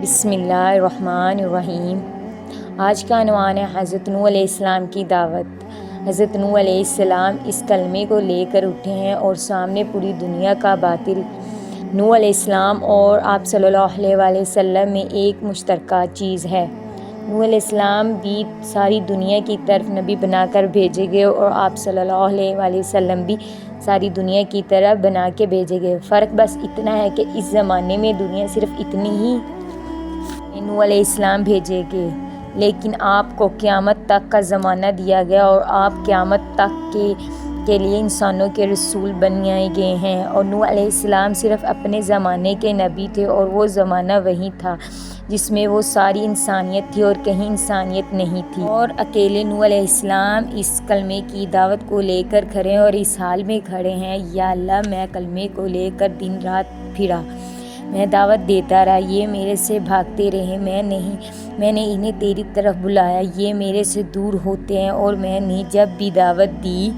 بسم اللہ الرحمن الرحیم۔ آج کا عنوان ہے حضرت نوح علیہ السلام کی دعوت۔ حضرت نوح علیہ السلام اس کلمے کو لے کر اٹھے ہیں اور سامنے پوری دنیا کا باطل۔ نوح علیہ السلام اور آپ صلی اللہ علیہ وسلم میں ایک مشترکہ چیز ہے۔ نوح علیہ السلام بھی ساری دنیا کی طرف نبی بنا کر بھیجے گئے اور آپ صلی اللہ علیہ وسلم بھی ساری دنیا کی طرف بنا کے بھیجے گئے۔ فرق بس اتنا ہے کہ اس زمانے میں دنیا صرف اتنی ہی نوح علیہ السلام بھیجے گئے، لیکن آپ کو قیامت تک کا زمانہ دیا گیا اور آپ قیامت تک کے لیے انسانوں کے رسول بنائے گئے ہیں۔ اور نوح علیہ السلام صرف اپنے زمانے کے نبی تھے اور وہ زمانہ وہی تھا جس میں وہ ساری انسانیت تھی اور کہیں انسانیت نہیں تھی۔ اور اکیلے نوح علیہ السلام اس کلمے کی دعوت کو لے کر کھڑے ہیں اور اس حال میں کھڑے ہیں، یا اللہ میں کلمے کو لے کر دن رات پھرا، میں دعوت دیتا رہا، یہ میرے سے بھاگتے رہے، میں نے انہیں تیری طرف بلایا، یہ میرے سے دور ہوتے ہیں، اور میں نے جب بھی دعوت دی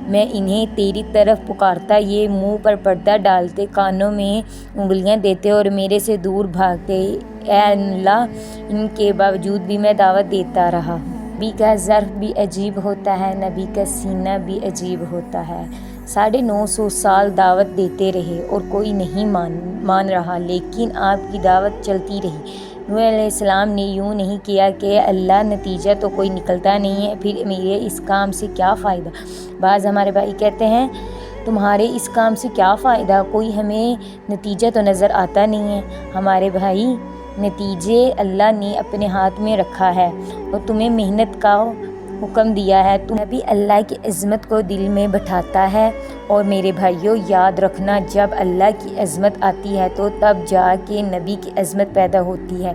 میں انہیں تیری طرف پکارتا، یہ منہ پر پردہ ڈالتے، کانوں میں انگلیاں دیتے اور میرے سے دور بھاگتے۔ اے اللہ، ان کے باوجود بھی میں دعوت دیتا رہا۔ نبی کا ظرف بھی عجیب ہوتا ہے، نبی کا سینہ بھی عجیب ہوتا ہے۔ 950 سال دعوت دیتے رہے اور کوئی نہیں مان رہا، لیکن آپ کی دعوت چلتی رہی۔ نوح علیہ السلام نے یوں نہیں کیا کہ اللہ نتیجہ تو کوئی نکلتا نہیں ہے، پھر میرے اس کام سے کیا فائدہ۔ بعض ہمارے بھائی کہتے ہیں تمہارے اس کام سے کیا فائدہ، کوئی ہمیں نتیجہ تو نظر آتا نہیں ہے۔ ہمارے بھائی، نتیجے اللہ نے اپنے ہاتھ میں رکھا ہے اور تمہیں محنت کا حکم دیا ہے، تمہیں بھی اللہ کی عظمت کو دل میں بٹھاتا ہے۔ اور میرے بھائیوں، یاد رکھنا، جب اللہ کی عظمت آتی ہے تو تب جا کے نبی کی عظمت پیدا ہوتی ہے۔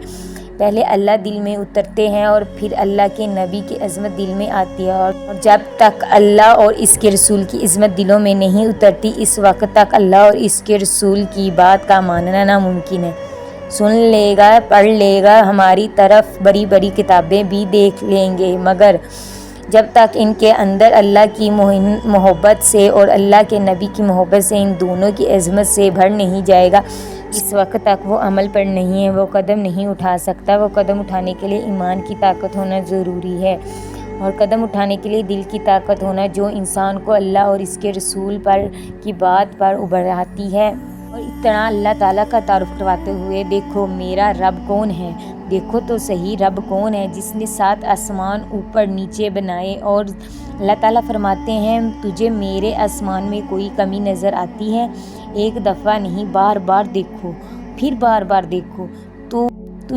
پہلے اللہ دل میں اترتے ہیں اور پھر اللہ کے نبی کی عظمت دل میں آتی ہے، اور جب تک اللہ اور اس کے رسول کی عظمت دلوں میں نہیں اترتی، اس وقت تک اللہ اور اس کے رسول کی بات کا ماننا ناممکن ہے۔ سن لے گا، پڑھ لے گا، ہماری طرف بڑی بڑی کتابیں بھی دیکھ لیں گے، مگر جب تک ان کے اندر اللہ کی محبت سے اور اللہ کے نبی کی محبت سے، ان دونوں کی عظمت سے بھر نہیں جائے گا، اس وقت تک وہ عمل پر نہیں ہے، وہ قدم نہیں اٹھا سکتا۔ وہ قدم اٹھانے کے لیے ایمان کی طاقت ہونا ضروری ہے، اور قدم اٹھانے کے لیے دل کی طاقت ہونا، جو انسان کو اللہ اور اس کے رسول کی بات پر ابھارتی ہے۔ اور اس طرح اللہ تعالیٰ کا تعارف کرواتے ہوئے، دیکھو میرا رب کون ہے، دیکھو تو صحیح رب کون ہے جس نے 7 آسمان اوپر نیچے بنائے۔ اور اللہ تعالیٰ فرماتے ہیں تجھے میرے آسمان میں کوئی کمی نظر آتی ہے؟ ایک دفعہ نہیں، بار بار دیکھو، پھر بار بار دیکھو، تو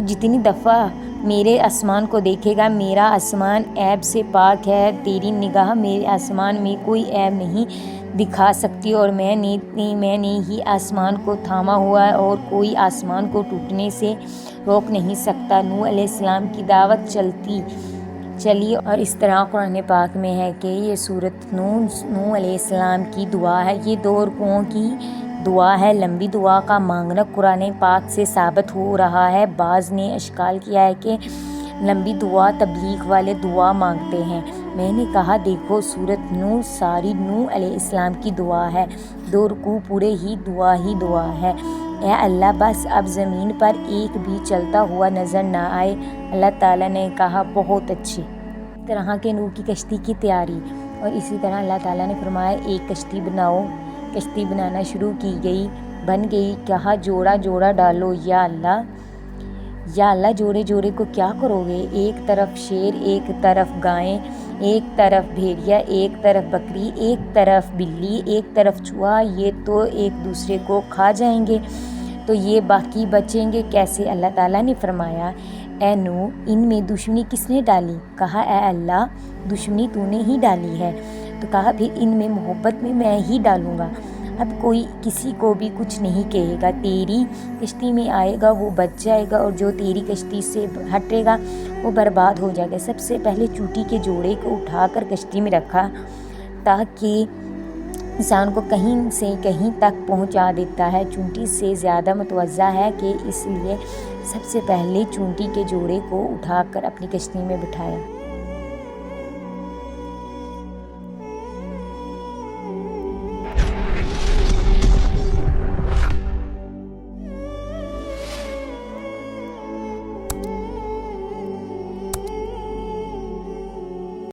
جتنی دفعہ میرے آسمان کو دیکھے گا، میرا آسمان عیب سے پاک ہے، تیری نگاہ میرے آسمان میں کوئی عیب نہیں دکھا سکتی، اور میں نے ہی آسمان کو تھاما ہوا ہے اور کوئی آسمان کو ٹوٹنے سے روک نہیں سکتا۔ نوح علیہ السلام کی دعوت چلی، اور اس طرح قرآن پاک میں ہے کہ یہ سورۃ نوح علیہ السلام کی دعا ہے، یہ 2 رکوعوں کی دعا ہے۔ لمبی دعا کا مانگنا قرآن پاک سے ثابت ہو رہا ہے۔ بعض نے اشکال کیا ہے کہ لمبی دعا تبلیغ والے دعا مانگتے ہیں۔ میں نے کہا دیکھو، سورۃ نوح ساری نوح علیہ السلام کی دعا ہے، 2 رکوع پورے ہی دعا ہے۔ اے اللہ، بس اب زمین پر ایک بھی چلتا ہوا نظر نہ آئے۔ اللہ تعالیٰ نے کہا بہت اچھے۔ اس طرح کے نوح کی کشتی کی تیاری، اور اسی طرح اللہ تعالیٰ نے فرمایا ایک کشتی بناؤ۔ کشتی بنانا شروع کی گئی، بن گئی، کہا جوڑا جوڑا ڈالو۔ یا اللہ، جوڑے جوڑے کو کیا کرو گے؟ ایک طرف شیر، ایک طرف گائیں، ایک طرف بھیڑیا، ایک طرف بکری، ایک طرف بلی، ایک طرف چوہا، یہ تو ایک دوسرے کو کھا جائیں گے، تو یہ باقی بچیں گے کیسے؟ اللہ تعالیٰ نے فرمایا اے نوح، ان میں دشمنی کس نے ڈالی؟ کہا اے اللہ، دشمنی تو نے ہی ڈالی ہے۔ تو کہا پھر ان میں محبت میں ہی ڈالوں گا، اب کوئی کسی کو بھی کچھ نہیں کہے گا، تیری کشتی میں آئے گا وہ بچ جائے گا، اور جو تیری کشتی سے ہٹے گا وہ برباد ہو جائے گا۔ سب سے پہلے چونٹی کے جوڑے کو اٹھا کر کشتی میں رکھا، تاکہ انسان کو کہیں سے کہیں تک پہنچا دیتا ہے، چونٹی سے زیادہ متوازہ ہے کہ اس لیے سب سے پہلے چونٹی کے جوڑے کو اٹھا کر اپنی کشتی میں بٹھایا۔